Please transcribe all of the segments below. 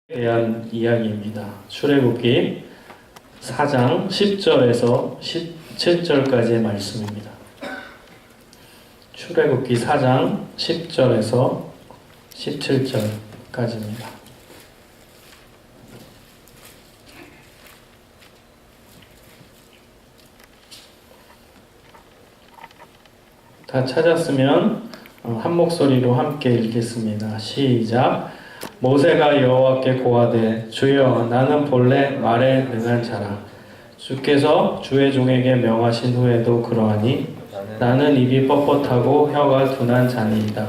대한 이야기입니다. 출애굽기 4장 10절에서 17절까지의 말씀입니다. 출애굽기 4장 10절에서 17절까지입니다. 다 찾았으면 한 목소리로 함께 읽겠습니다. 시작. 모세가 여호와께 고하되 주여 나는 본래 말에 능한 자라. 주께서 주의 종에게 명하신 후에도 그러하니 나는 입이 뻣뻣하고 혀가 둔한 자니이다.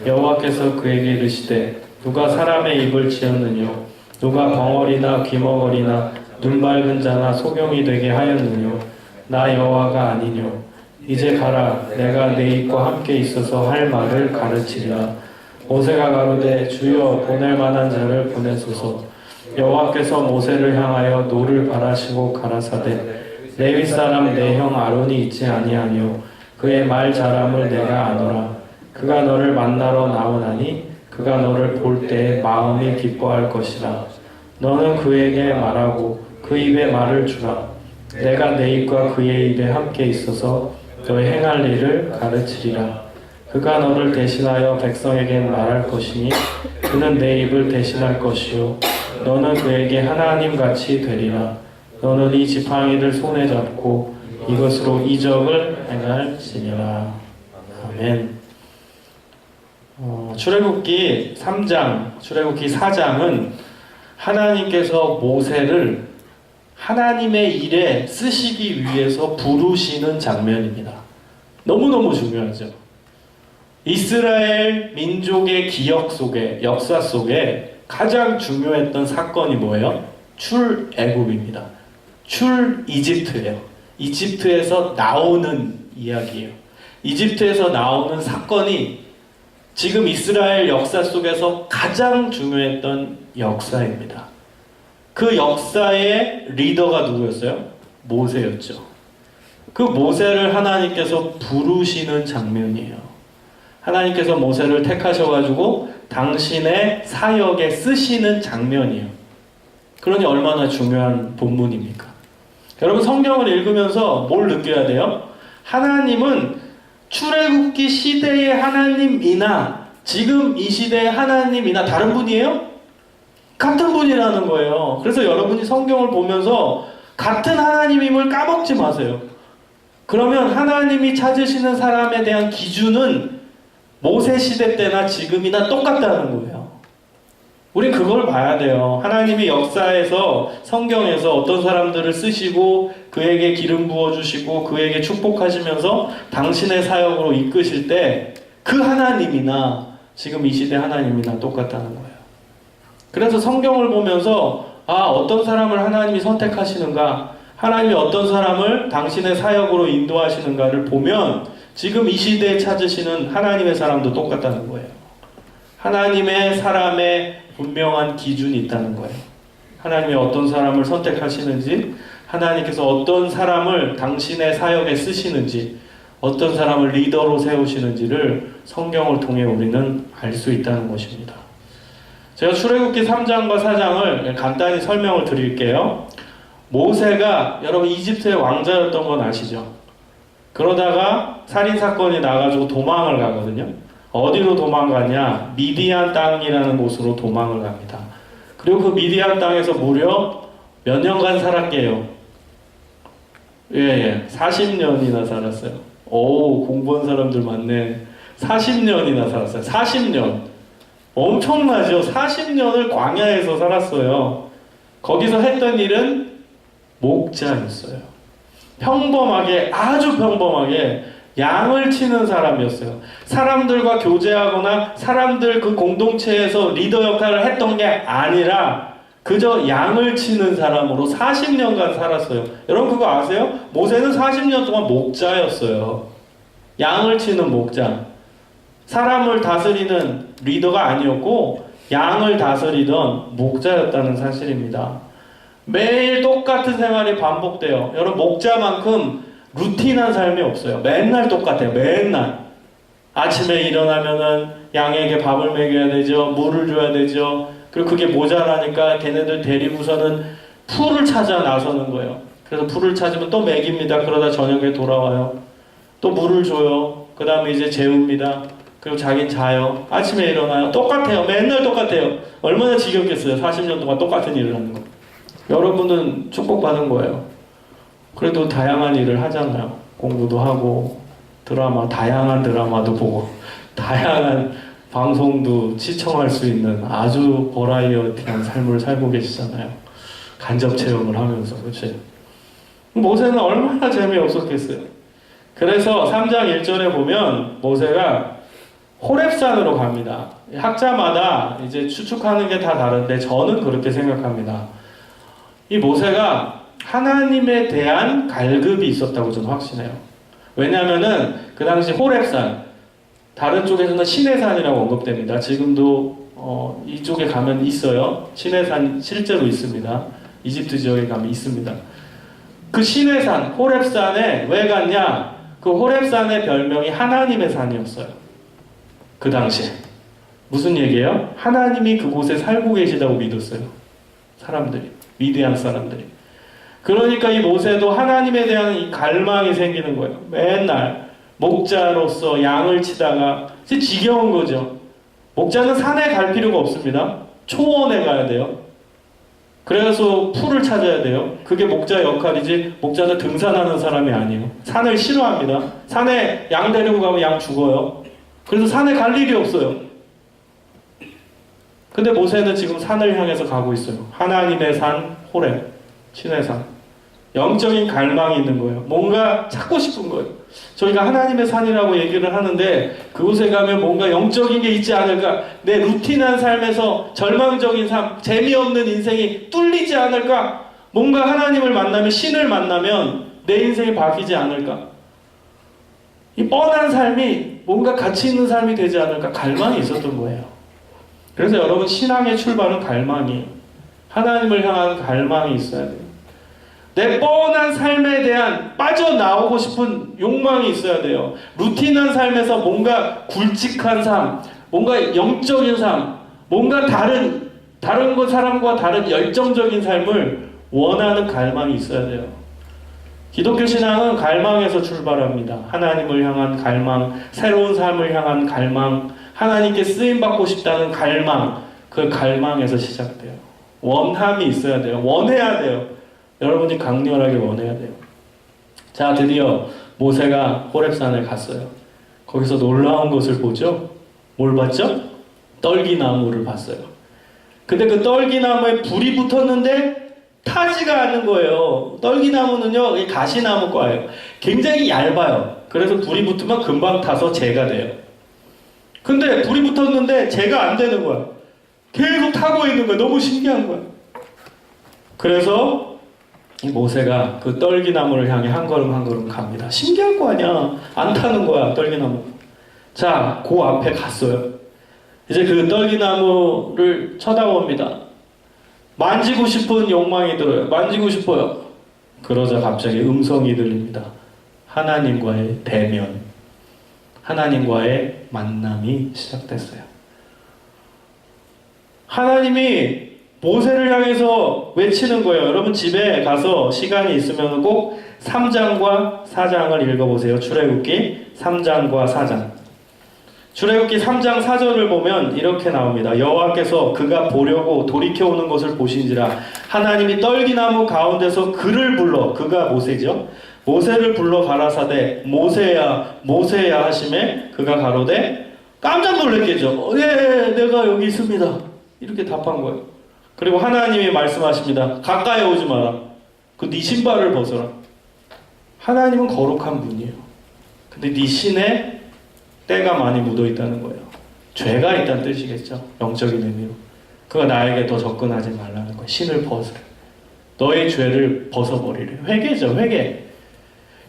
여호와께서 그에게 이르시되 누가 사람의 입을 지었느뇨 누가 벙어리나 귀머거리나 눈 밝은 자나 소경이 되게 하였느뇨 나 여호와가 아니뇨. 이제 가라 내가 내 입과 함께 있어서 할 말을 가르치리라. 모세가 가로되 주여 보낼 만한 자를 보내소서. 여호와께서 모세를 향하여 노를 바라시고 가라사대 레위 사람 내 형 아론이 있지 아니하뇨 그의 말 잘함을 내가 아노라. 그가 너를 만나러 나오나니 그가 너를 볼 때에 마음이 기뻐할 것이라. 너는 그에게 말하고 그 입에 말을 주라. 내가 내 입과 그의 입에 함께 있어서 너의 행할 일을 가르치리라. 그가 너를 대신하여 백성에게 말할 것이니 그는 내 입을 대신할 것이요 너는 그에게 하나님같이 되리라. 너는 이 지팡이를 손에 잡고 이것으로 이적을 행할지니라. 아멘. 출애굽기 3장, 출애굽기 4장은 하나님께서 모세를 하나님의 일에 쓰시기 위해서 부르시는 장면입니다. 너무너무 중요하죠. 이스라엘 민족의 기억 속에, 역사 속에 가장 중요했던 사건이 뭐예요? 출애굽입니다. 출이집트예요. 이집트에서 나오는 이야기예요. 이집트에서 나오는 사건이 지금 이스라엘 역사 속에서 가장 중요했던 역사입니다. 그 역사의 리더가 누구였어요? 모세였죠. 그 모세를 하나님께서 부르시는 장면이에요. 하나님께서 모세를 택하셔가지고 당신의 사역에 쓰시는 장면이에요. 그러니 얼마나 중요한 본문입니까? 여러분 성경을 읽으면서 뭘 느껴야 돼요? 하나님은 출애굽기 시대의 하나님이나 지금 이 시대의 하나님이나 다른 분이에요? 같은 분이라는 거예요. 그래서 여러분이 성경을 보면서 같은 하나님임을 까먹지 마세요. 그러면 하나님이 찾으시는 사람에 대한 기준은 모세 시대 때나 지금이나 똑같다는 거예요. 우린 그걸 봐야 돼요. 하나님이 역사에서 성경에서 어떤 사람들을 쓰시고 그에게 기름 부어주시고 그에게 축복하시면서 당신의 사역으로 이끄실 때 그 하나님이나 지금 이 시대 하나님이나 똑같다는 거예요. 그래서 성경을 보면서 어떤 사람을 하나님이 선택하시는가, 하나님이 어떤 사람을 당신의 사역으로 인도하시는가를 보면 지금 이 시대에 찾으시는 하나님의 사람도 똑같다는 거예요. 하나님의 사람의 분명한 기준이 있다는 거예요. 하나님이 어떤 사람을 선택하시는지, 하나님께서 어떤 사람을 당신의 사역에 쓰시는지, 어떤 사람을 리더로 세우시는지를 성경을 통해 우리는 알 수 있다는 것입니다. 제가 출애굽기 3장과 4장을 간단히 설명을 드릴게요. 모세가 여러분 이집트의 왕자였던 건 아시죠? 그러다가 살인사건이 나가지고 도망을 가거든요. 어디로 도망가냐? 미디안 땅이라는 곳으로 도망을 갑니다. 그리고 그 미디안 땅에서 무려 몇 년간 살았게요? 40년이나 살았어요. 오, 공부한 사람들 많네. 40년이나 살았어요. 40년. 엄청나죠? 40년을 광야에서 살았어요. 거기서 했던 일은 목자였어요. 평범하게, 아주 평범하게 양을 치는 사람이었어요. 사람들과 교제하거나 사람들 그 공동체에서 리더 역할을 했던 게 아니라 그저 양을 치는 사람으로 40년간 살았어요. 여러분 그거 아세요? 모세는 40년 동안 목자였어요. 양을 치는 목자. 사람을 다스리는 리더가 아니었고 양을 다스리던 목자였다는 사실입니다. 매일 똑같은 생활이 반복돼요. 여러분 목자만큼 루틴한 삶이 없어요. 맨날 똑같아요. 맨날. 아침에 일어나면은 양에게 밥을 먹여야 되죠. 물을 줘야 되죠. 그리고 그게 모자라니까 걔네들 데리고서는 풀을 찾아 나서는 거예요. 그래서 풀을 찾으면 또 먹입니다. 그러다 저녁에 돌아와요. 또 물을 줘요. 그 다음에 이제 재웁니다. 그리고 자긴 자요. 아침에 일어나요. 똑같아요. 맨날 똑같아요. 얼마나 지겹겠어요. 40년 동안 똑같은 일을 하는 거. 여러분은 축복받은 거예요. 그래도 다양한 일을 하잖아요. 공부도 하고 다양한 드라마도 보고 다양한 방송도 시청할 수 있는 아주 버라이어티한 삶을 살고 계시잖아요. 간접 체험을 하면서. 그렇지? 모세는 얼마나 재미없었겠어요. 그래서 3장 1절에 보면 모세가 호렙산으로 갑니다. 학자마다 이제 추측하는 게 다 다른데 저는 그렇게 생각합니다. 이 모세가 하나님에 대한 갈급이 있었다고 저는 확신해요. 왜냐하면은 그 당시 호렙산, 다른 쪽에서는 시내산이라고 언급됩니다. 지금도 이쪽에 가면 있어요. 시내산 실제로 있습니다. 이집트 지역에 가면 있습니다. 그 시내산, 호렙산에 왜 갔냐? 그 호렙산의 별명이 하나님의 산이었어요. 그 당시에. 무슨 얘기예요? 하나님이 그곳에 살고 계시다고 믿었어요. 사람들이. 위대한 사람들이. 그러니까 이 모세도 하나님에 대한 이 갈망이 생기는 거예요. 맨날 목자로서 양을 치다가 이제 지겨운 거죠. 목자는 산에 갈 필요가 없습니다. 초원에 가야 돼요. 그래서 풀을 찾아야 돼요. 그게 목자 역할이지 목자는 등산하는 사람이 아니에요. 산을 싫어합니다. 산에 양 데리고 가면 양 죽어요. 그래서 산에 갈 일이 없어요. 근데 모세는 지금 산을 향해서 가고 있어요. 하나님의 산 호렙, 시내산. 영적인 갈망이 있는 거예요. 뭔가 찾고 싶은 거예요. 저희가 하나님의 산이라고 얘기를 하는데 그곳에 가면 뭔가 영적인 게 있지 않을까? 내 루틴한 삶에서 절망적인 삶, 재미없는 인생이 뚫리지 않을까? 뭔가 하나님을 만나면, 신을 만나면 내 인생이 바뀌지 않을까? 이 뻔한 삶이 뭔가 가치 있는 삶이 되지 않을까? 갈망이 있었던 거예요. 그래서 여러분, 신앙의 출발은 갈망이에요. 하나님을 향한 갈망이 있어야 돼요. 내 뻔한 삶에 대한 빠져나오고 싶은 욕망이 있어야 돼요. 루틴한 삶에서 뭔가 굵직한 삶, 뭔가 영적인 삶, 뭔가 다른 것 사람과 다른 열정적인 삶을 원하는 갈망이 있어야 돼요. 기독교 신앙은 갈망에서 출발합니다. 하나님을 향한 갈망, 새로운 삶을 향한 갈망, 하나님께 쓰임받고 싶다는 갈망, 그 갈망에서 시작돼요. 원함이 있어야 돼요. 원해야 돼요. 여러분이 강렬하게 원해야 돼요. 자, 드디어 모세가 호렙산에 갔어요. 거기서 놀라운 것을 보죠. 뭘 봤죠? 떨기나무를 봤어요. 근데 그 떨기나무에 불이 붙었는데 타지가 않는 거예요. 떨기나무는요, 가시나무과예요. 굉장히 얇아요. 그래서 불이 붙으면 금방 타서 재가 돼요. 근데 불이 붙었는데 재가 안 되는 거야. 계속 타고 있는 거야. 너무 신기한 거야. 그래서 이 모세가 그 떨기나무를 향해 한 걸음 한 걸음 갑니다. 신기할 거 아니야. 안 타는 거야, 떨기나무. 자, 그 앞에 갔어요. 이제 그 떨기나무를 쳐다봅니다. 만지고 싶은 욕망이 들어요. 만지고 싶어요. 그러자 갑자기 음성이 들립니다. 하나님과의 대면, 하나님과의 만남이 시작됐어요. 하나님이 모세를 향해서 외치는 거예요. 여러분 집에 가서 시간이 있으면 꼭 3장과 4장을 읽어보세요. 출애굽기 3장과 4장. 출애굽기 3장 4절을 보면 이렇게 나옵니다. 여호와께서 그가 보려고 돌이켜오는 것을 보신지라 하나님이 떨기나무 가운데서 그를 불러, 그가 모세죠. 모세를 불러 가라사대 모세야 모세야 하심에 그가 가로되 깜짝 놀랐겠죠. 예, 내가 여기 있습니다. 이렇게 답한 거예요. 그리고 하나님이 말씀하십니다. 가까이 오지 마라. 그 네 신발을 벗어라. 하나님은 거룩한 분이에요. 근데 네 신에 때가 많이 묻어 있다는 거예요. 죄가 있다는 뜻이겠죠. 영적인 의미로. 그가 나에게 더 접근하지 말라는 거예요. 신을 벗으래. 너의 죄를 벗어버리래. 회개죠, 회개.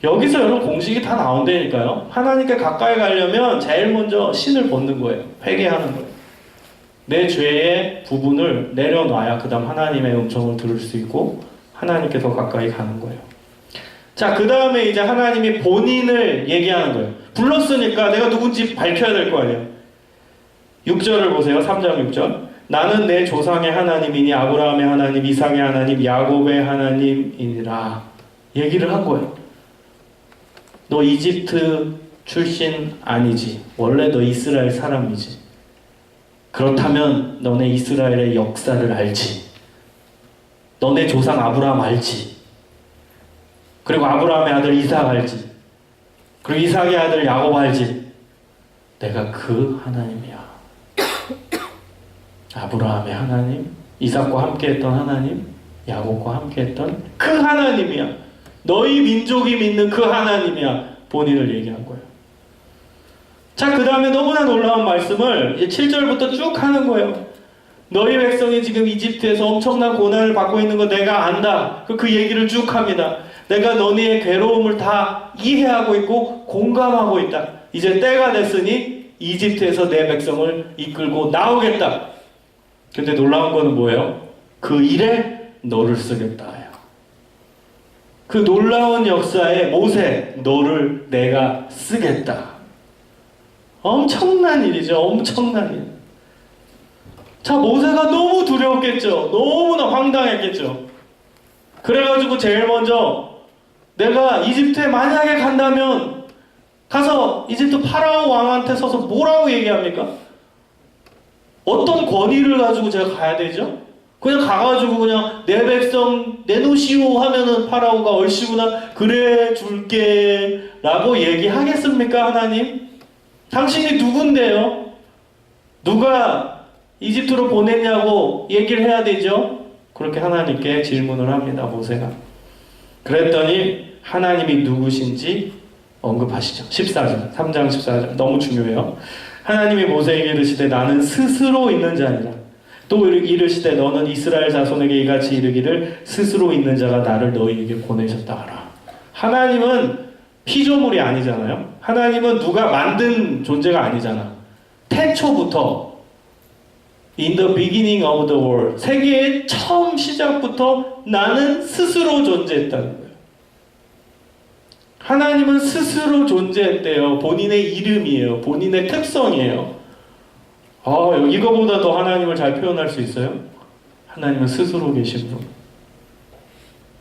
여기서 여러분 공식이 다 나온다니까요. 하나님께 가까이 가려면 제일 먼저 신을 벗는 거예요. 회개하는 거예요. 내 죄의 부분을 내려놔야 그 다음 하나님의 음성을 들을 수 있고 하나님께 더 가까이 가는 거예요. 자, 그 다음에 이제 하나님이 본인을 얘기하는 거예요. 불렀으니까 내가 누군지 밝혀야 될 거 아니에요. 6절을 보세요. 3장 6절. 나는 내 조상의 하나님이니 아브라함의 하나님, 이삭의 하나님, 야곱의 하나님이니라 얘기를 한 거예요. 너 이집트 출신 아니지. 원래 너 이스라엘 사람이지. 그렇다면 너네 이스라엘의 역사를 알지. 너네 조상 아브라함 알지. 그리고 아브라함의 아들 이삭 알지. 그리고 이삭의 아들 야곱 알지. 내가 그 하나님이야. 아브라함의 하나님, 이삭과 함께했던 하나님, 야곱과 함께했던 그 하나님이야. 너희 민족이 믿는 그 하나님이야. 본인을 얘기한 거예요. 자, 그 다음에 너무나 놀라운 말씀을 7절부터 쭉 하는 거예요. 너희 백성이 지금 이집트에서 엄청난 고난을 받고 있는 거 내가 안다. 그 얘기를 쭉 합니다. 내가 너희의 괴로움을 다 이해하고 있고 공감하고 있다. 이제 때가 됐으니 이집트에서 내 백성을 이끌고 나오겠다. 근데 놀라운 거는 뭐예요? 그 일에 너를 쓰겠다. 그 놀라운 역사에 모세, 너를 내가 쓰겠다. 엄청난 일이죠. 엄청난 일. 자, 모세가 너무 두려웠겠죠. 너무나 황당했겠죠. 그래가지고 제일 먼저 내가 이집트에 만약에 간다면 가서 이집트 파라오 왕한테 서서 뭐라고 얘기합니까? 어떤 권위를 가지고 제가 가야 되죠? 그냥 가가지고 그냥 내 백성 내놓으시오 하면은 파라오가 얼씨구나 그래 줄게 라고 얘기하겠습니까? 하나님? 당신이 누군데요? 누가 이집트로 보냈냐고 얘기를 해야 되죠? 그렇게 하나님께 질문을 합니다. 모세가. 그랬더니 하나님이 누구신지 언급하시죠. 14절 3장 14절 너무 중요해요. 하나님이 모세에게 이르시되 나는 스스로 있는 자니라. 또 이르시되 너는 이스라엘 자손에게 이같이 이르기를 스스로 있는 자가 나를 너희에게 보내셨다 하라. 하나님은 피조물이 아니잖아요. 하나님은 누가 만든 존재가 아니잖아. 태초부터 In the beginning of the world 세계의 처음 시작부터 나는 스스로 존재했다는 거예요. 하나님은 스스로 존재했대요. 본인의 이름이에요. 본인의 특성이에요. 이거보다 더 하나님을 잘 표현할 수 있어요? 하나님은 스스로 계신 분.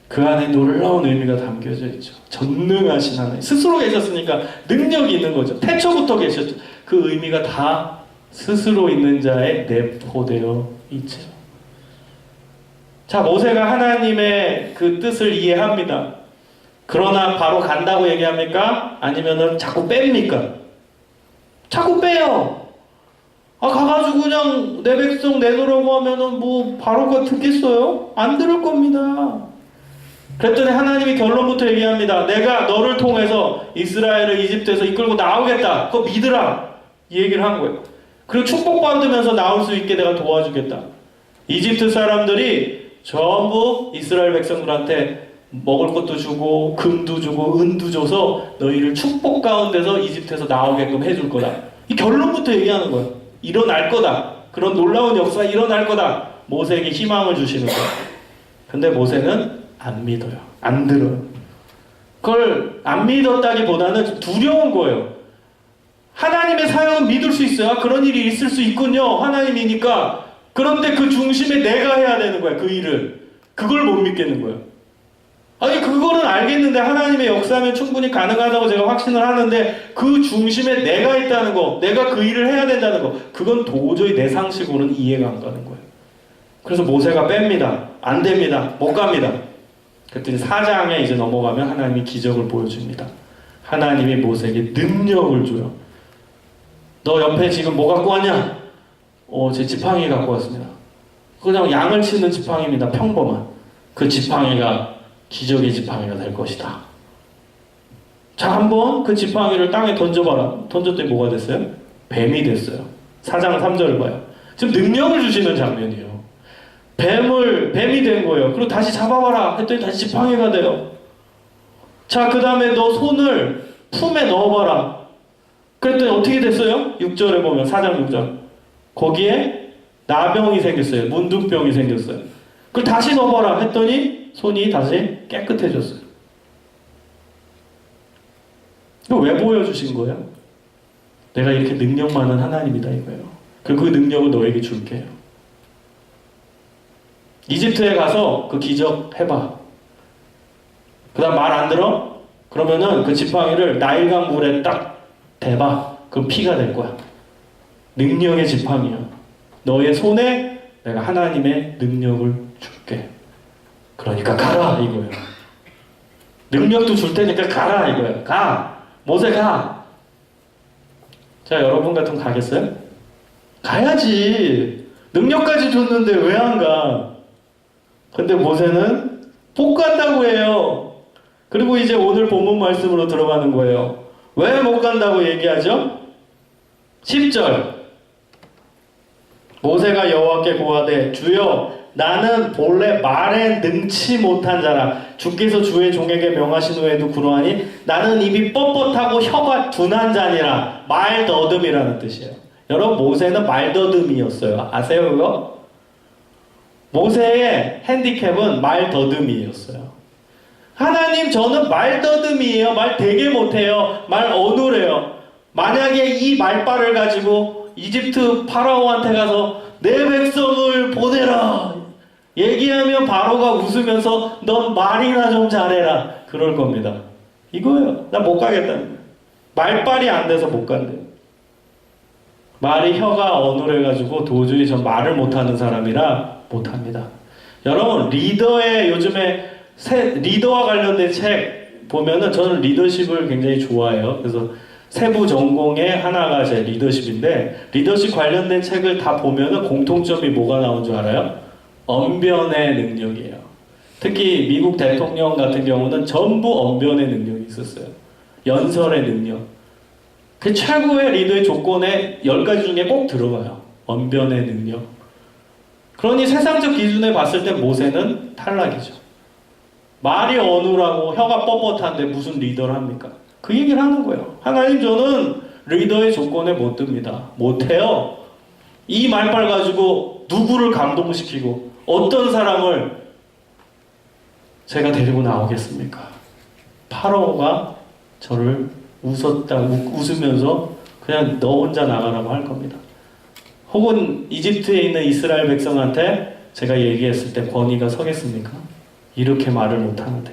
그 안에 놀라운 의미가 담겨져 있죠. 전능하신 하나님. 스스로 계셨으니까 능력이 있는 거죠. 태초부터 계셨죠. 그 의미가 다 스스로 있는 자에 내포되어 있죠. 자, 모세가 하나님의 그 뜻을 이해합니다. 그러나 바로 간다고 얘기합니까? 아니면은 자꾸 뺍니까? 자꾸 빼요. 가가지고 그냥 내 백성 내놓으라고 하면은 뭐 바로가 듣겠어요? 안 들을 겁니다. 그랬더니 하나님이 결론부터 얘기합니다. 내가 너를 통해서 이스라엘을 이집트에서 이끌고 나오겠다. 그거 믿으라. 이 얘기를 한 거예요. 그리고 축복받으면서 나올 수 있게 내가 도와주겠다. 이집트 사람들이 전부 이스라엘 백성들한테 먹을 것도 주고 금도 주고 은도 줘서 너희를 축복 가운데서 이집트에서 나오게끔 해줄 거다. 이 결론부터 얘기하는 거예요. 일어날 거다. 그런 놀라운 역사가 일어날 거다. 모세에게 희망을 주시는 거예요. 근데 모세는 안 믿어요. 안 들어요. 그걸 안 믿었다기보다는 두려운 거예요. 하나님의 사역은 믿을 수 있어요. 그런 일이 있을 수 있군요. 하나님이니까. 그런데 그 중심에 내가 해야 되는 거야. 그 일을. 그걸 못 믿겠는 거예요. 그거는 알겠는데 하나님의 역사면 충분히 가능하다고 제가 확신을 하는데 그 중심에 내가 있다는 거, 내가 그 일을 해야 된다는 거, 그건 도저히 내 상식으로는 이해가 안 가는 거예요. 그래서 모세가 뺍니다. 안 됩니다. 못 갑니다. 그랬더니 4장에 이제 넘어가면 하나님이 기적을 보여줍니다. 하나님이 모세에게 능력을 줘요. 너 옆에 지금 뭐 갖고 왔냐? 제 지팡이 갖고 왔습니다. 그냥 양을 치는 지팡이입니다. 평범한. 그 지팡이가 기적의 지팡이가 될 것이다. 자, 한번 그 지팡이를 땅에 던져봐라. 던졌더니 뭐가 됐어요? 뱀이 됐어요. 4장 3절을 봐요. 지금 능력을 주시는 장면이에요. 뱀이 된 거예요. 그리고 다시 잡아봐라 했더니 다시 지팡이가 돼요. 자, 그 다음에 너 손을 품에 넣어봐라. 그랬더니 어떻게 됐어요? 6절에 보면 4장 6절 거기에 나병이 생겼어요. 문둥병이 생겼어요. 그걸 다시 넣어봐라 했더니 손이 다시 깨끗해졌어요. 이거 왜 보여주신 거예요? 내가 이렇게 능력 많은 하나님이다 이거예요. 그리고 그 능력을 너에게 줄게요. 이집트에 가서 그 기적 해봐. 그 다음 말 안 들어? 그러면은 그 지팡이를 나일강 물에 딱 대봐. 그럼 피가 될 거야. 능력의 지팡이야. 너의 손에 내가 하나님의 능력을 줄게. 그러니까 가라 이거예요. 능력도 줄 테니까 가라 이거예요. 가! 모세 가! 자, 여러분 같으면 가겠어요? 가야지. 능력까지 줬는데 왜 안 가? 근데 모세는 못 간다고 해요. 그리고 이제 오늘 본문 말씀으로 들어가는 거예요. 왜 못 간다고 얘기하죠? 10절. 모세가 여호와께 고하되 주여 나는 본래 말에 능치 못한 자라. 주께서 주의 종에게 명하신 후에도 그러하니 나는 입이 뻣뻣하고 혀가 둔한 자니라. 말더듬이라는 뜻이에요. 여러분, 모세는 말더듬이었어요. 아세요 그거? 모세의 핸디캡은 말더듬이였어요. 하나님, 저는 말더듬이에요. 말 되게 못해요. 말 어눌해요. 만약에 이 말빨을 가지고 이집트 파라오한테 가서 내 백성을 보내라 얘기하면 바로가 웃으면서 넌 말이나 좀 잘해라 그럴 겁니다. 이거예요. 나 못 가겠다. 말빨이 안 돼서 못 간대요. 말이 혀가 어눌해가지고 도저히 전 말을 못하는 사람이라 못합니다. 여러분, 리더의 요즘에 리더와 관련된 책 보면은 저는 리더십을 굉장히 좋아해요. 그래서 세부 전공의 하나가 제 리더십인데, 리더십 관련된 책을 다 보면은 공통점이 뭐가 나온 줄 알아요? 언변의 능력이에요. 특히 미국 대통령 같은 경우는 전부 언변의 능력이 있었어요. 연설의 능력. 그 최고의 리더의 조건에 10가지 중에 꼭 들어가요. 언변의 능력. 그러니 세상적 기준에 봤을 때 모세는 탈락이죠. 말이 어눌하고 혀가 뻣뻣한데 무슨 리더를 합니까? 그 얘기를 하는 거예요. 하나님, 저는 리더의 조건에 못 듭니다. 못해요. 이 말빨 가지고 누구를 감동시키고 어떤 사람을 제가 데리고 나오겠습니까? 파라오가 저를 웃으면서 그냥 너 혼자 나가라고 할 겁니다. 혹은 이집트에 있는 이스라엘 백성한테 제가 얘기했을 때 권위가 서겠습니까? 이렇게 말을 못하는데.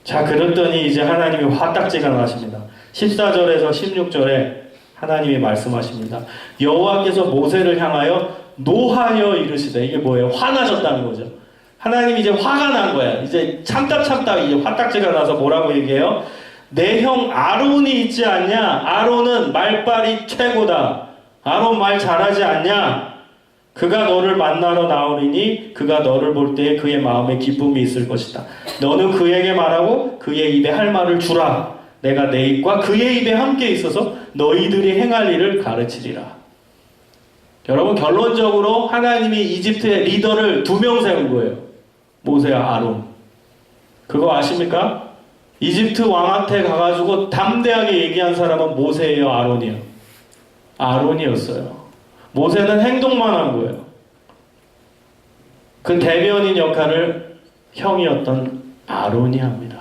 자, 그랬더니 이제 하나님이 화딱지가 나십니다. 14절에서 16절에 하나님이 말씀하십니다. 여호와께서 모세를 향하여 노하여 이르시되, 이게 뭐예요? 화나셨다는 거죠. 하나님이 이제 화가 난 거야. 이제 참다 이제 화딱지가 나서 뭐라고 얘기해요? 내 형 아론이 있지 않냐? 아론은 말빨이 최고다. 아론 말 잘하지 않냐? 그가 너를 만나러 나오리니 그가 너를 볼 때에 그의 마음에 기쁨이 있을 것이다. 너는 그에게 말하고 그의 입에 할 말을 주라. 내가 내 입과 그의 입에 함께 있어서 너희들이 행할 일을 가르치리라. 여러분, 결론적으로 하나님이 이집트의 리더를 2명 세운 거예요. 모세와 아론. 그거 아십니까? 이집트 왕한테 가가지고 담대하게 얘기한 사람은 모세예요, 아론이요? 아론이었어요. 모세는 행동만 한 거예요. 그 대변인 역할을 형이었던 아론이 합니다.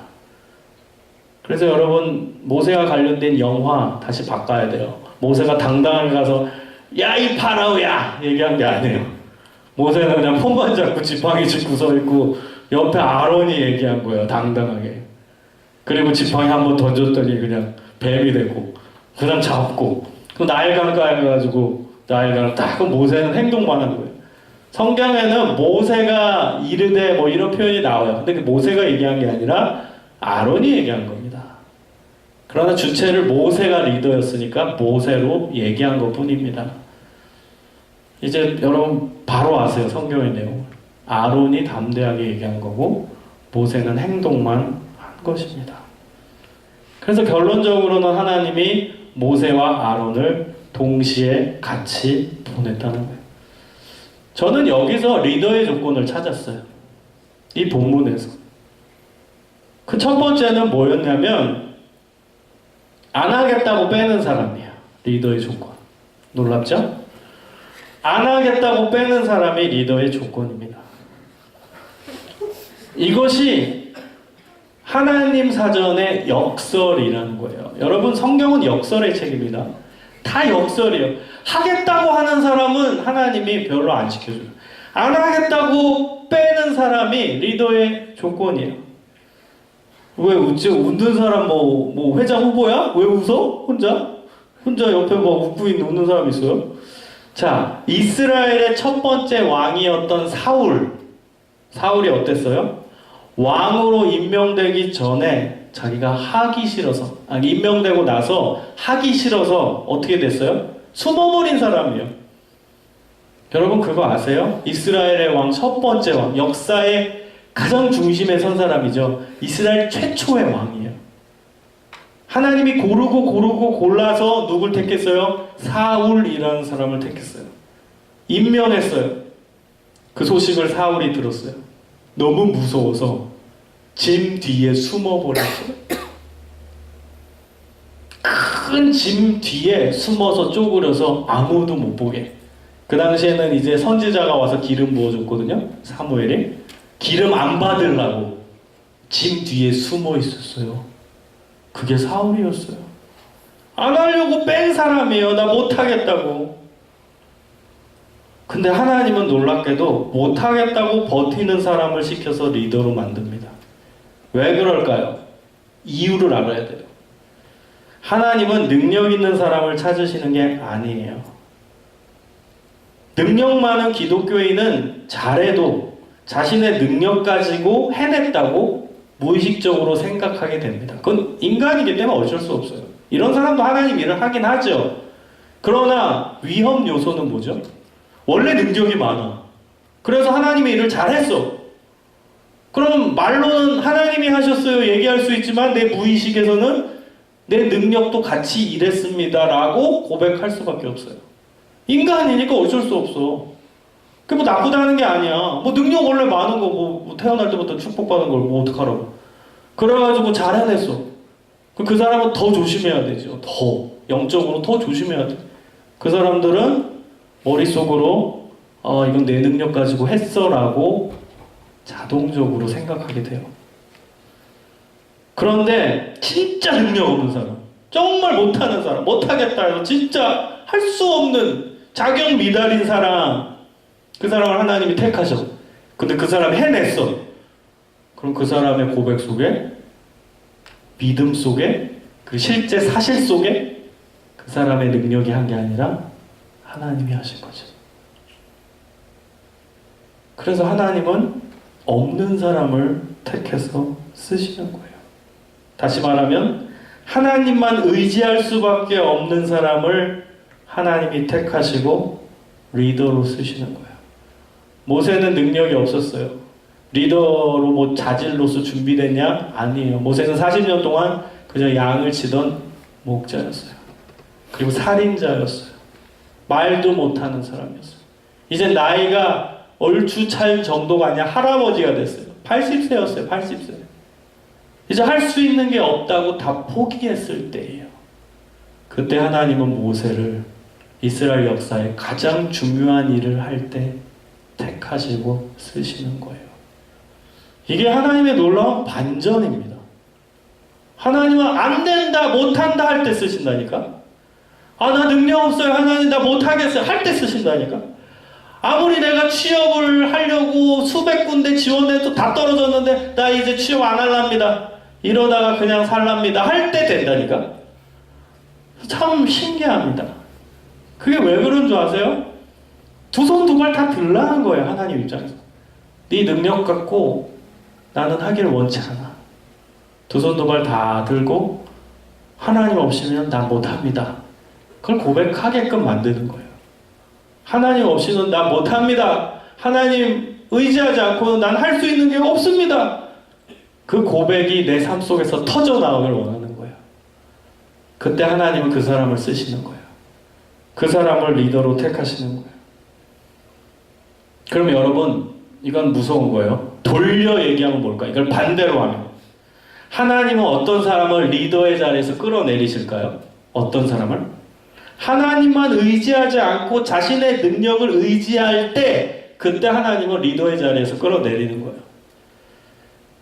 그래서 여러분, 모세와 관련된 영화 다시 바꿔야 돼요. 모세가 당당하게 가서 야, 이 파라오야! 얘기한 게 아니에요. 모세는 그냥 폰만 잡고 지팡이 짚고 서 있고 옆에 아론이 얘기한 거예요. 당당하게. 그리고 지팡이 한번 던졌더니 그냥 뱀이 되고 그냥 잡고 그 나일강가에 가가지고 나일강을 딱, 모세는 행동만 한 거예요. 성경에는 모세가 이르되 뭐 이런 표현이 나와요. 근데 그 모세가 얘기한 게 아니라 아론이 얘기한 겁니다. 그러나 주체를 모세가 리더였으니까 모세로 얘기한 것 뿐입니다. 이제 여러분 바로 아세요, 성경의 내용을. 아론이 담대하게 얘기한 거고 모세는 행동만 한 것입니다. 그래서 결론적으로는 하나님이 모세와 아론을 동시에 같이 보냈다는 거예요. 저는 여기서 리더의 조건을 찾았어요. 이 본문에서. 그 첫 번째는 뭐였냐면 안 하겠다고 빼는 사람이에요. 리더의 조건. 놀랍죠? 안 하겠다고 빼는 사람이 리더의 조건입니다. 이것이 하나님 사전의 역설이라는 거예요. 여러분, 성경은 역설의 책입니다. 다 역설이에요. 하겠다고 하는 사람은 하나님이 별로 안 지켜줘요. 안 하겠다고 빼는 사람이 리더의 조건이에요. 왜 웃지? 웃는 사람 뭐 회장 후보야? 왜 웃어? 혼자 옆에 막 웃고 있는 웃는 사람 있어요? 자, 이스라엘의 첫 번째 왕이었던 사울이 어땠어요? 왕으로 임명되기 전에 자기가 하기 싫어서, 임명되고 나서 하기 싫어서 어떻게 됐어요? 숨어버린 사람이에요. 여러분 그거 아세요? 이스라엘의 왕 첫 번째 왕, 역사의 가장 중심에 선 사람이죠. 이스라엘 최초의 왕이에요. 하나님이 고르고 골라서 누굴 택했어요? 사울이라는 사람을 택했어요. 임명했어요. 그 소식을 사울이 들었어요. 너무 무서워서 짐 뒤에 숨어버렸어요. 큰 짐 뒤에 숨어서 쪼그려서 아무도 못 보게. 그 당시에는 이제 선지자가 와서 기름 부어줬거든요. 사무엘이. 기름 안 받으려고 짐 뒤에 숨어 있었어요. 그게 사울이었어요. 안 하려고 뺀 사람이에요. 나 못하겠다고. 근데 하나님은 놀랍게도 못하겠다고 버티는 사람을 시켜서 리더로 만듭니다. 왜 그럴까요? 이유를 알아야 돼요. 하나님은 능력 있는 사람을 찾으시는 게 아니에요. 능력 많은 기독교인은 잘해도 자신의 능력 가지고 해냈다고 무의식적으로 생각하게 됩니다. 그건 인간이기 때문에 어쩔 수 없어요. 이런 사람도 하나님 일을 하긴 하죠. 그러나 위험 요소는 뭐죠? 원래 능력이 많아. 그래서 하나님의 일을 잘했어. 그럼 말로는 하나님이 하셨어요 얘기할 수 있지만 내 무의식에서는 내 능력도 같이 일했습니다 라고 고백할 수밖에 없어요. 인간이니까 어쩔 수 없어. 그게 뭐 나쁘다는 게 아니야. 뭐 능력 원래 많은 거 뭐 태어날 때부터 축복받은 걸 뭐 어떡하라고. 그래가지고 잘 해냈어. 그 사람은 더 조심해야 되죠. 더 영적으로 더 조심해야 돼. 그 사람들은 머릿속으로 이건 내 능력 가지고 했어 라고 자동적으로 생각하게 돼요. 그런데 진짜 능력 없는 사람, 정말 못하는 사람, 못하겠다 해서 진짜 할 수 없는 자격 미달인 사람, 그 사람을 하나님이 택하셔. 근데 그 사람이 해냈어. 그럼 그 사람의 고백 속에, 믿음 속에, 그 실제 사실 속에 그 사람의 능력이 한 게 아니라 하나님이 하신 거죠. 그래서 하나님은 없는 사람을 택해서 쓰시는 거예요. 다시 말하면 하나님만 의지할 수밖에 없는 사람을 하나님이 택하시고 리더로 쓰시는 거예요. 모세는 능력이 없었어요. 리더로 뭐 자질로서 준비됐냐? 아니에요. 모세는 40년 동안 그저 양을 치던 목자였어요. 그리고 살인자였어요. 말도 못하는 사람이었어요. 이제 나이가 얼추 찰 정도가 아니라 할아버지가 됐어요. 80세였어요. 80세. 이제 할 수 있는 게 없다고 다 포기했을 때예요. 그때 하나님은 모세를 이스라엘 역사에 가장 중요한 일을 할 때 택하시고 쓰시는 거예요. 이게 하나님의 놀라운 반전입니다. 하나님은 안 된다, 못한다 할 때 쓰신다니까? 나 능력 없어요. 하나님 나 못하겠어요. 할 때 쓰신다니까? 아무리 내가 취업을 하려고 수백 군데 지원해도 다 떨어졌는데 나 이제 취업 안 할랍니다. 이러다가 그냥 살랍니다. 할 때 된다니까? 참 신기합니다. 그게 왜 그런 줄 아세요? 두 손 두 발 다 들라는 거예요. 하나님 입장에서. 네 능력 갖고 나는 하기를 원치 않아. 두 손 두 발 다 들고 하나님 없이면 난 못합니다. 그걸 고백하게끔 만드는 거예요. 하나님 없이는 난 못합니다. 하나님 의지하지 않고는 난 할 수 있는 게 없습니다. 그 고백이 내 삶 속에서 터져나오길 원하는 거예요. 그때 하나님은 그 사람을 쓰시는 거예요. 그 사람을 리더로 택하시는 거예요. 그럼 여러분, 이건 무서운 거예요. 돌려 얘기하면 뭘까요? 이걸 반대로 하면 하나님은 어떤 사람을 리더의 자리에서 끌어내리실까요? 어떤 사람을? 하나님만 의지하지 않고 자신의 능력을 의지할 때 그때 하나님은 리더의 자리에서 끌어내리는 거예요.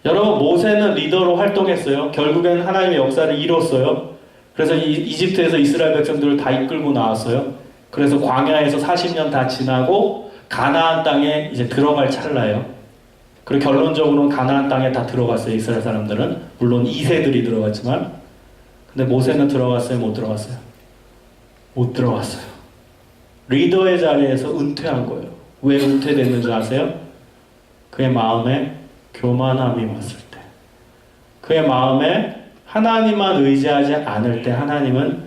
여러분, 모세는 리더로 활동했어요. 결국엔 하나님의 역사를 이뤘어요. 그래서 이집트에서 이스라엘 백성들을 다 이끌고 나왔어요. 그래서 광야에서 40년 다 지나고 가나안 땅에 이제 들어갈 찰나예요. 그리고 결론적으로는 가나안 땅에 다 들어갔어요. 이스라엘 사람들은. 물론 2세들이 들어갔지만. 근데 모세는 들어갔어요? 못 들어갔어요? 못 들어갔어요. 리더의 자리에서 은퇴한 거예요. 왜 은퇴됐는 줄 아세요? 그의 마음에 교만함이 왔을 때. 그의 마음에 하나님만 의지하지 않을 때 하나님은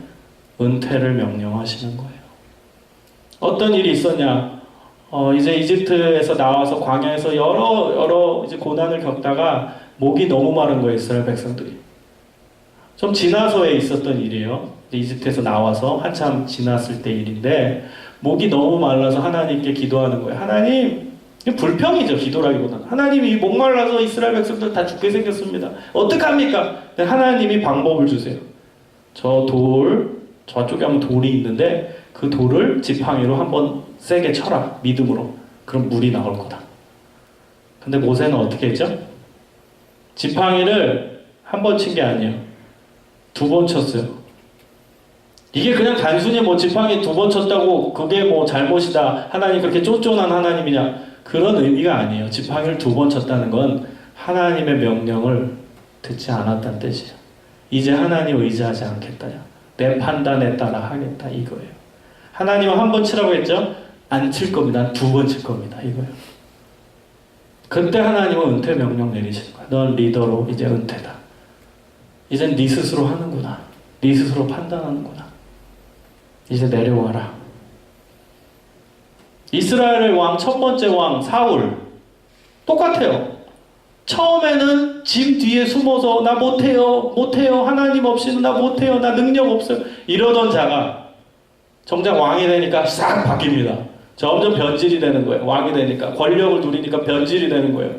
은퇴를 명령하시는 거예요. 어떤 일이 있었냐? 이제 이집트에서 나와서 광야에서 여러 이제 고난을 겪다가 목이 너무 마른 거예요, 이스라엘 백성들이. 좀 지나서에 있었던 일이에요. 이집트에서 나와서 한참 지났을 때 일인데 목이 너무 말라서 하나님께 기도하는 거예요. 하나님, 이게 불평이죠, 기도라기보다는. 하나님이 목말라서 이스라엘 백성들 다 죽게 생겼습니다. 어떡합니까? 하나님이 방법을 주세요. 저쪽에 한번 돌이 있는데 그 돌을 지팡이로 한번 세게 쳐라. 믿음으로. 그럼 물이 나올 거다. 근데 모세는 어떻게 했죠? 지팡이를 한 번 친 게 아니에요. 2번 쳤어요. 이게 그냥 단순히 뭐 지팡이 2번 쳤다고 그게 뭐 잘못이다. 하나님 그렇게 쫀쫀한 하나님이냐. 그런 의미가 아니에요. 지팡이를 2번 쳤다는 건 하나님의 명령을 듣지 않았다는 뜻이에요. 이제 하나님 의지하지 않겠다. 내 판단에 따라 하겠다. 이거예요. 하나님은 한 번 치라고 했죠? 안 칠 겁니다. 2번 칠 겁니다. 이거예요. 그때 하나님은 은퇴 명령 내리시는 거야. 넌 리더로 이제 은퇴다. 이젠 네 스스로 하는구나. 네 스스로 판단하는구나. 이제 내려와라. 이스라엘의 왕, 첫 번째 왕 사울 똑같아요. 처음에는 집 뒤에 숨어서 나 못해요 하나님 없이는 나 못해요, 나 능력 없어요 이러던 자가 정작 왕이 되니까 싹 바뀝니다. 점점 변질이 되는 거예요. 왕이 되니까 권력을 누리니까 변질이 되는 거예요.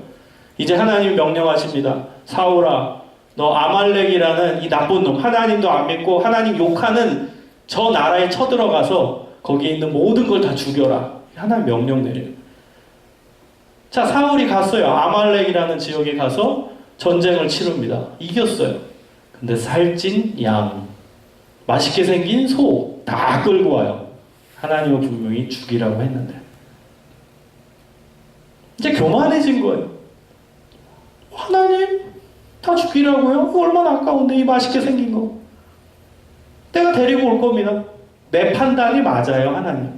이제 하나님이 명령하십니다. 사울아, 너 아말렉이라는 이 나쁜 놈, 하나님도 안 믿고 하나님 욕하는 저 나라에 쳐들어가서 거기에 있는 모든 걸 다 죽여라. 하나님 명령 내려요. 자, 사울이 갔어요. 아말렉이라는 지역에 가서 전쟁을 치릅니다. 이겼어요. 근데 살찐 양, 맛있게 생긴 소 다 끌고 와요. 하나님은 분명히 죽이라고 했는데 이제 교만해진 거예요. 하나님 다 죽이라고요? 얼마나 아까운데 이 맛있게 생긴 거. 내가 데리고 올 겁니다. 내 판단이 맞아요. 하나님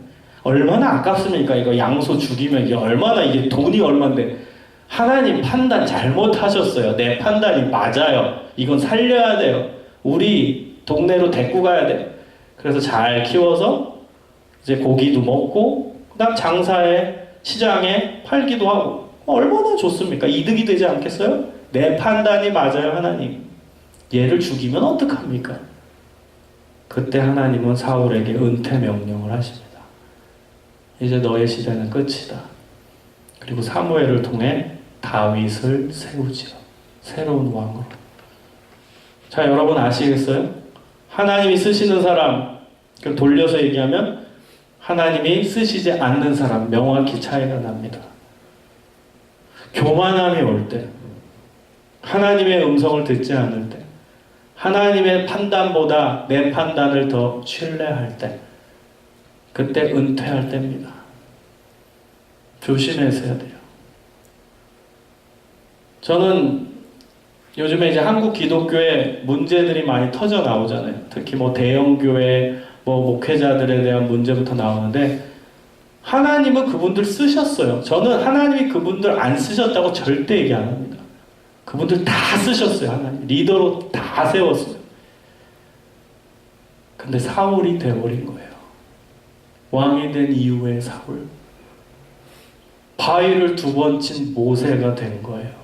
얼마나 아깝습니까? 이거 양소 죽이면 이게 얼마나, 이게 돈이 얼만데. 하나님 판단 잘못하셨어요. 내 판단이 맞아요. 이건 살려야 돼요. 우리 동네로 데리고 가야 돼. 그래서 잘 키워서 이제 고기도 먹고 그다음 장사에 시장에 팔기도 하고. 얼마나 좋습니까? 이득이 되지 않겠어요? 내 판단이 맞아요. 하나님 얘를 죽이면 어떡합니까? 그때 하나님은 사울에게 은퇴 명령을 하십니다. 이제 너의 시대는 끝이다. 그리고 사무엘을 통해 다윗을 세우지요. 새로운 왕으로. 자, 여러분 아시겠어요? 하나님이 쓰시는 사람, 돌려서 얘기하면 하나님이 쓰시지 않는 사람, 명확히 차이가 납니다. 교만함이 올 때, 하나님의 음성을 듣지 않을 때, 하나님의 판단보다 내 판단을 더 신뢰할 때, 그때 은퇴할 때입니다. 조심해서 해야 돼요. 저는 요즘에 이제 한국 기독교에 문제들이 많이 터져 나오잖아요. 특히 뭐 대형교회, 뭐 목회자들에 대한 문제부터 나오는데, 하나님은 그분들 쓰셨어요. 저는 하나님이 그분들 안 쓰셨다고 절대 얘기 안 합니다. 그분들 다 쓰셨어요. 하나님 리더로 다 세웠어요. 근데 사울이 되어버린 거예요. 왕이 된 이후의 사울. 바위를 2번 친 모세가 된 거예요.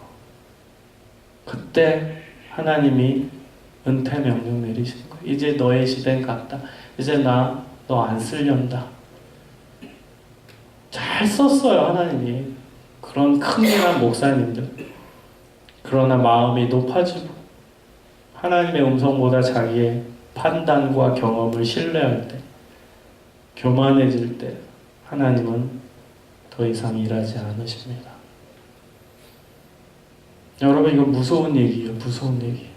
그때 하나님이 은퇴 명령 내리시는 거예요. 이제 너의 시대는 갔다. 이제 나 너 안 쓸련다. 잘 썼어요. 하나님이. 그런 큰일한 목사님들. 그러나 마음이 높아지고 하나님의 음성보다 자기의 판단과 경험을 신뢰할 때, 교만해질 때 하나님은 더 이상 일하지 않으십니다. 여러분, 이거 무서운 얘기예요. 무서운 얘기.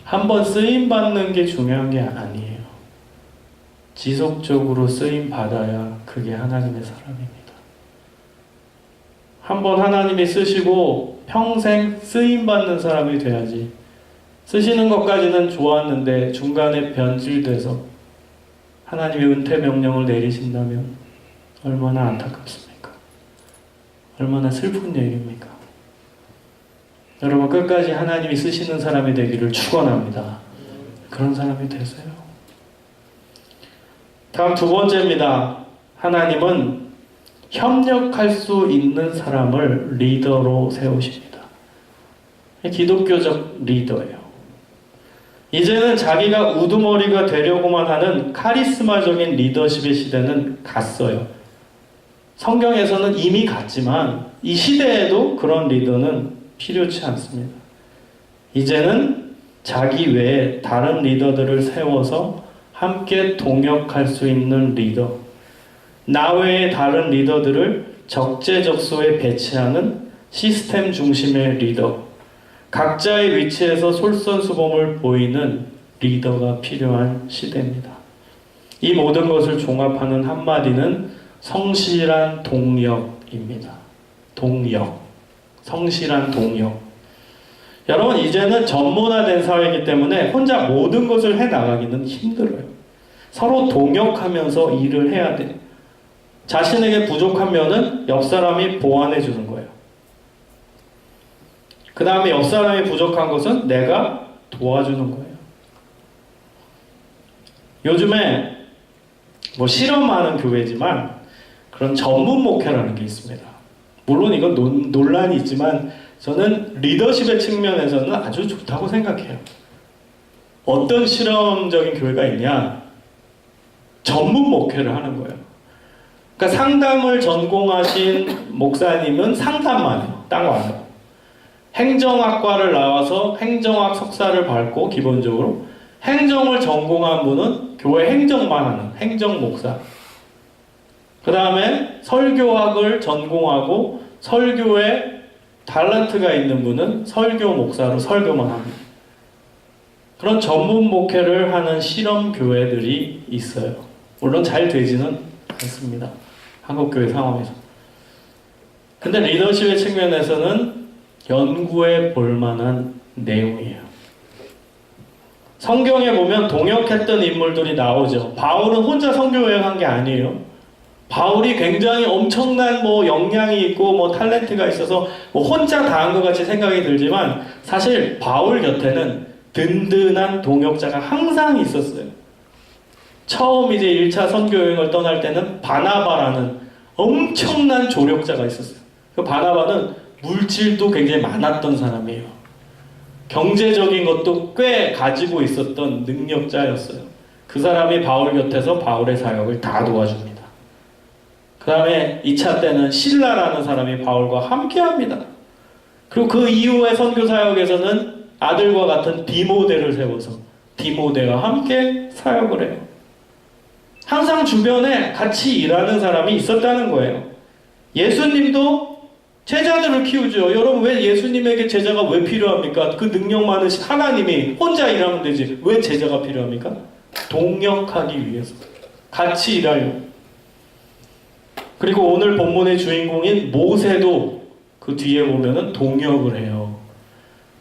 한번 쓰임받는 게 중요한 게 아니에요. 지속적으로 쓰임받아야 그게 하나님의 사람입니다. 한번 하나님이 쓰시고 평생 쓰임받는 사람이 돼야지. 쓰시는 것까지는 좋았는데 중간에 변질돼서 하나님이 은퇴 명령을 내리신다면 얼마나 안타깝습니까? 얼마나 슬픈 얘기입니까? 여러분, 끝까지 하나님이 쓰시는 사람이 되기를 축원합니다. 그런 사람이 되세요. 다음 두 번째입니다. 하나님은 협력할 수 있는 사람을 리더로 세우십니다. 기독교적 리더예요. 이제는 자기가 우두머리가 되려고만 하는 카리스마적인 리더십의 시대는 갔어요. 성경에서는 이미 갔지만 이 시대에도 그런 리더는 필요치 않습니다. 이제는 자기 외에 다른 리더들을 세워서 함께 동역할 수 있는 리더, 나 외의 다른 리더들을 적재적소에 배치하는 시스템 중심의 리더, 각자의 위치에서 솔선수범을 보이는 리더가 필요한 시대입니다. 이 모든 것을 종합하는 한마디는 성실한 동역입니다. 동역. 성실한 동역. 여러분, 이제는 전문화된 사회이기 때문에 혼자 모든 것을 해나가기는 힘들어요. 서로 동역하면서 일을 해야 돼요. 자신에게 부족한 면은 옆 사람이 보완해 주는 거예요. 그 다음에 옆 사람이 부족한 것은 내가 도와주는 거예요. 요즘에 실험하는 교회지만 그런 전문 목회라는 게 있습니다. 물론 이건 논란이 있지만 저는 리더십의 측면에서는 아주 좋다고 생각해요. 어떤 실험적인 교회가 있냐? 전문 목회를 하는 거예요. 그러니까 상담을 전공하신 목사님은 상담만 해요. 딴 거 안 하고. 행정학과를 나와서 행정학 석사를 밟고 기본적으로 행정을 전공한 분은 교회 행정만 하는 행정 목사. 그 다음에 설교학을 전공하고 설교에 달란트가 있는 분은 설교 목사로 설교만 합니다. 그런 전문 목회를 하는 실험 교회들이 있어요. 물론 잘 되지는 않습니다. 한국교회 상황에서. 근데 리더십의 측면에서는 연구해 볼 만한 내용이에요. 성경에 보면 동역했던 인물들이 나오죠. 바울은 혼자 선교 여행한 게 아니에요. 바울이 굉장히 엄청난 역량이 있고 탤런트가 있어서 혼자 다 한 것 같이 생각이 들지만 사실 바울 곁에는 든든한 동역자가 항상 있었어요. 처음 이제 1차 선교 여행을 떠날 때는 바나바라는 엄청난 조력자가 있었어요. 그 바나바는 물질도 굉장히 많았던 사람이에요. 경제적인 것도 꽤 가지고 있었던 능력자였어요. 그 사람이 바울 곁에서 바울의 사역을 다 도와줍니다. 그 다음에 2차 때는 실라라는 사람이 바울과 함께 합니다. 그리고 그 이후의 선교 사역에서는 아들과 같은 디모데를 세워서 디모데와 함께 사역을 해요. 항상 주변에 같이 일하는 사람이 있었다는 거예요. 예수님도 제자들을 키우죠. 여러분, 왜 예수님에게 제자가 왜 필요합니까? 그 능력 많으신 하나님이 혼자 일하면 되지. 왜 제자가 필요합니까? 동역하기 위해서. 같이 일하려. 그리고 오늘 본문의 주인공인 모세도 그 뒤에 보면은 동역을 해요.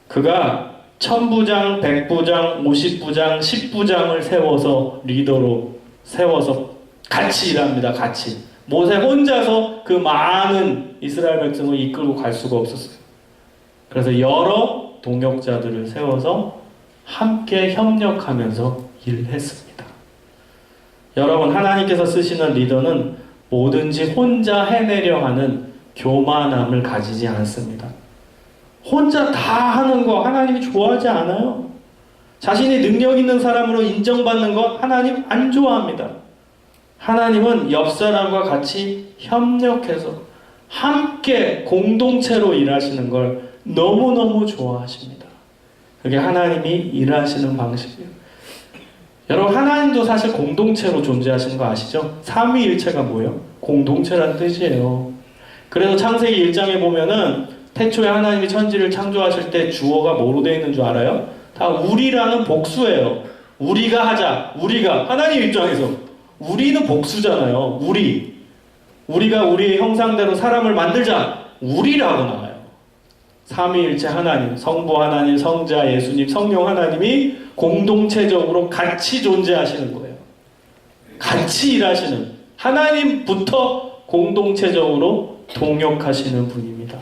그가 1000부장, 100부장, 50부장, 10부장을 세워서 리더로 세워서 같이 일합니다. 같이. 모세 혼자서 그 많은 이스라엘 백성을 이끌고 갈 수가 없었어요. 그래서 여러 동역자들을 세워서 함께 협력하면서 일했습니다. 여러분, 하나님께서 쓰시는 리더는 뭐든지 혼자 해내려 하는 교만함을 가지지 않습니다. 혼자 다 하는 거 하나님이 좋아하지 않아요. 자신이 능력 있는 사람으로 인정받는 거 하나님 안 좋아합니다. 하나님은 옆 사람과 같이 협력해서 함께 공동체로 일하시는 걸 너무너무 좋아하십니다. 그게 하나님이 일하시는 방식이에요. 여러분, 하나님도 사실 공동체로 존재하시는 거 아시죠? 삼위일체가 뭐예요? 공동체라는 뜻이에요. 그래서 창세기 1장에 보면은 태초에 하나님이 천지를 창조하실 때 주어가 뭐로 되어 있는 줄 알아요? 다 우리라는 복수예요. 우리가 하자. 우리가. 하나님 입장에서 우리는 복수잖아요. 우리가 우리의 형상대로 사람을 만들자. 우리라고 나와요. 삼위일체 하나님, 성부 하나님, 성자 예수님, 성령 하나님이 공동체적으로 같이 존재하시는 거예요. 같이 일하시는, 하나님부터 공동체적으로 동역하시는 분입니다.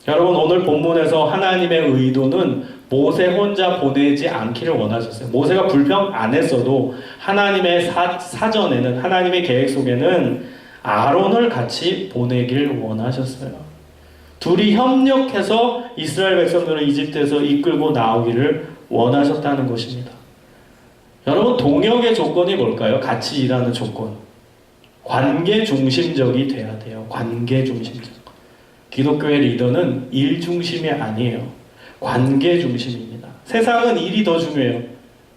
여러분, 오늘 본문에서 하나님의 의도는 모세 혼자 보내지 않기를 원하셨어요. 모세가 불평 안 했어도 하나님의 사전에는, 하나님의 계획 속에는 아론을 같이 보내길 원하셨어요. 둘이 협력해서 이스라엘 백성들을 이집트에서 이끌고 나오기를 원하셨다는 것입니다. 여러분, 동역의 조건이 뭘까요? 같이 일하는 조건. 관계 중심적이 돼야 돼요. 관계 중심적. 기독교의 리더는 일 중심이 아니에요. 관계 중심입니다. 세상은 일이 더 중요해요.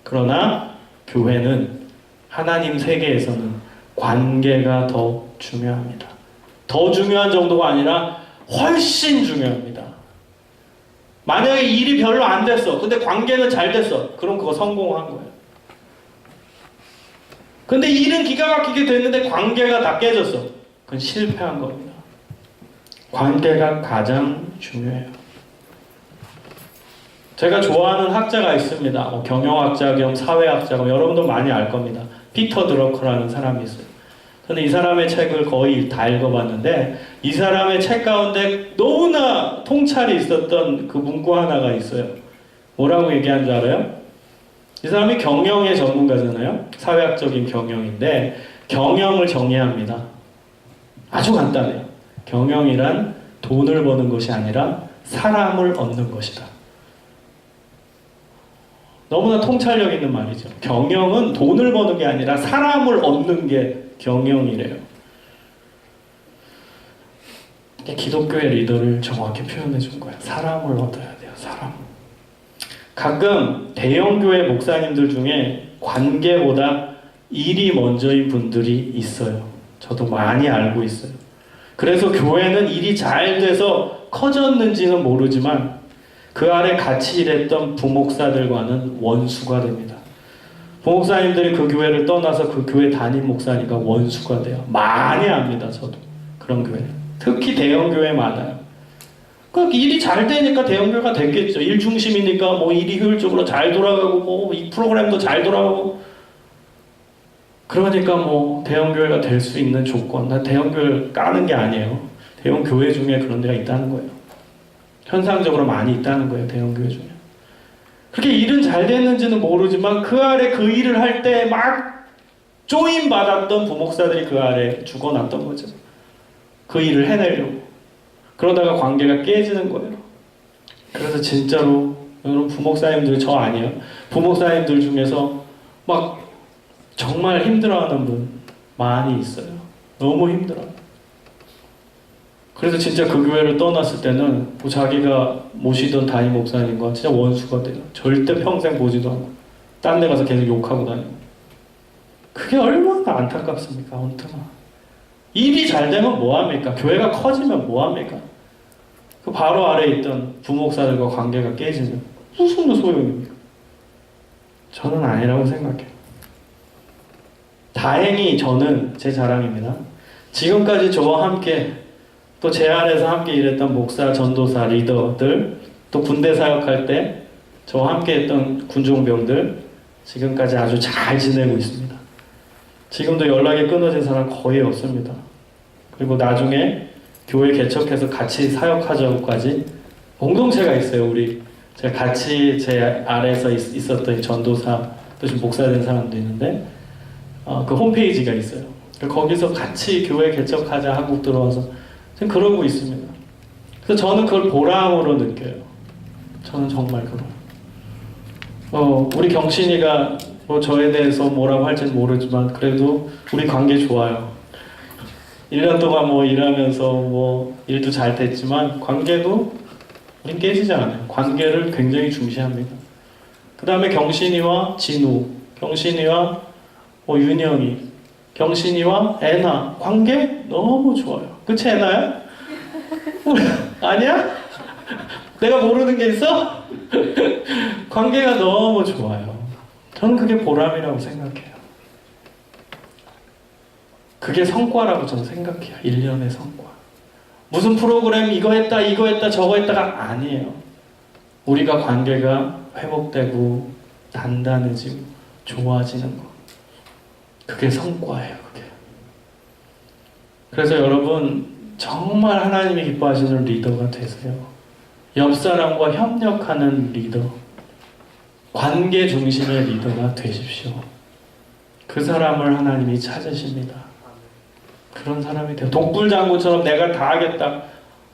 그러나 교회는, 하나님 세계에서는 관계가 더 중요합니다. 더 중요한 정도가 아니라 훨씬 중요합니다. 만약에 일이 별로 안 됐어. 근데 관계는 잘 됐어. 그럼 그거 성공한 거예요. 근데 일은 기가 막히게 됐는데 관계가 다 깨졌어. 그건 실패한 겁니다. 관계가 가장 중요해요. 제가 좋아하는 학자가 있습니다. 경영학자 겸 사회학자 겸, 여러분도 많이 알 겁니다. 피터 드러커라는 사람이 있어요. 저는 이 사람의 책을 거의 다 읽어봤는데, 이 사람의 책 가운데 너무나 통찰이 있었던 그 문구 하나가 있어요. 뭐라고 얘기한 줄 알아요? 이 사람이 경영의 전문가잖아요. 사회학적인 경영인데 경영을 정의합니다. 아주 간단해요. 경영이란 돈을 버는 것이 아니라 사람을 얻는 것이다. 너무나 통찰력 있는 말이죠. 경영은 돈을 버는 게 아니라 사람을 얻는 게 경영이래요. 기독교의 리더를 정확히 표현해 준 거예요. 사람을 얻어야 돼요. 사람. 가끔 대형교회 목사님들 중에 관계보다 일이 먼저인 분들이 있어요. 저도 많이 알고 있어요. 그래서 교회는 일이 잘 돼서 커졌는지는 모르지만 그 아래 같이 일했던 부목사들과는 원수가 됩니다. 부목사님들이 그 교회를 떠나서 그 교회 담임 목사니까 원수가 돼요. 많이 압니다. 저도 그런 교회. 특히 대형교회 많아요. 그러니까 일이 잘 되니까 대형교회가 됐겠죠. 일 중심이니까 뭐 일이 효율적으로 잘 돌아가고 뭐 이 프로그램도 잘 돌아가고, 그러니까 뭐 대형교회가 될 수 있는 조건. 나 대형교회를 까는 게 아니에요. 대형교회 중에 그런 데가 있다는 거예요. 현상적으로 많이 있다는 거예요. 대형교회 중에. 그렇게 일은 잘 됐는지는 모르지만 그 아래 그 일을 할 때 막 조인 받았던 부목사들이 그 아래 죽어났던 거죠. 그 일을 해내려고. 그러다가 관계가 깨지는 거예요. 그래서 진짜로 여러분, 부목사님들, 저 아니에요. 부목사님들 중에서 막 정말 힘들어하는 분 많이 있어요. 너무 힘들어요. 그래서 진짜 그 교회를 떠났을 때는 뭐 자기가 모시던 담임 목사님과 진짜 원수가 돼요. 절대 평생 보지도 않고 딴 데 가서 계속 욕하고 다니고. 그게 얼마나 안타깝습니까? 언제나 일이 잘 되면 뭐합니까? 교회가 커지면 뭐합니까? 그 바로 아래에 있던 부목사들과 관계가 깨지면 무슨 소용입니까? 저는 아니라고 생각해요. 다행히 저는, 제 자랑입니다, 지금까지 저와 함께 또 제 안에서 함께 일했던 목사, 전도사, 리더들, 또 군대 사역할 때 저와 함께 했던 군종병들 지금까지 아주 잘 지내고 있습니다. 지금도 연락이 끊어진 사람 거의 없습니다. 그리고 나중에 교회 개척해서 같이 사역하자고까지 공동체가 있어요. 우리 제가 같이 제 아래에서 있었던 전도사, 또 지금 목사 된 사람도 있는데 그 홈페이지가 있어요. 거기서 같이 교회 개척하자 한국 들어와서 지금 그러고 있습니다. 그래서 저는 그걸 보람으로 느껴요. 저는 정말 그럼. 우리 경신이가 뭐 저에 대해서 뭐라고 할지는 모르지만 그래도 우리 관계 좋아요. 1년 동안 뭐 일하면서 뭐 일도 잘 됐지만 관계도 우린 깨지지 않아요. 관계를 굉장히 중시합니다. 그 다음에 경신이와 진우, 경신이와 뭐 윤영이, 경신이와 애나 관계 너무 좋아요. 그치 애나야? 아니야? 내가 모르는 게 있어? 관계가 너무 좋아요. 저는 그게 보람이라고 생각해요. 그게 성과라고 저는 생각해요. 1년의 성과. 무슨 프로그램 이거 했다 저거 했다가 아니에요. 우리가 관계가 회복되고 단단해지고 좋아지는 거. 그게 성과예요. 그게. 그래서 여러분 정말 하나님이 기뻐하시는 리더가 되세요. 옆 사람과 협력하는 리더, 관계 중심의 리더가 되십시오. 그 사람을 하나님이 찾으십니다. 그런 사람이 돼요. 독불장군처럼 내가 다 하겠다.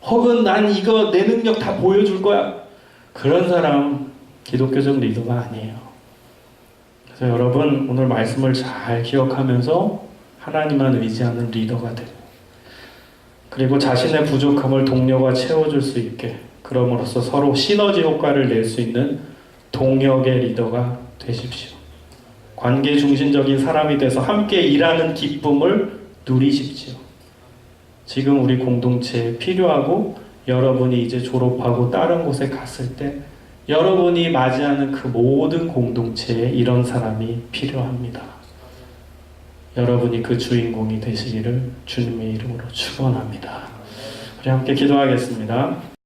혹은 난 이거 내 능력 다 보여줄 거야. 그런 사람 기독교적 리더가 아니에요. 그래서 여러분 오늘 말씀을 잘 기억하면서 하나님만 의지하는 리더가 되고, 그리고 자신의 부족함을 동료가 채워줄 수 있게, 그럼으로써 서로 시너지 효과를 낼 수 있는 동역의 리더가 되십시오. 관계 중심적인 사람이 돼서 함께 일하는 기쁨을 누리십시오. 지금 우리 공동체에 필요하고, 여러분이 이제 졸업하고 다른 곳에 갔을 때 여러분이 맞이하는 그 모든 공동체에 이런 사람이 필요합니다. 여러분이 그 주인공이 되시기를 주님의 이름으로 축원합니다. 우리 함께 기도하겠습니다.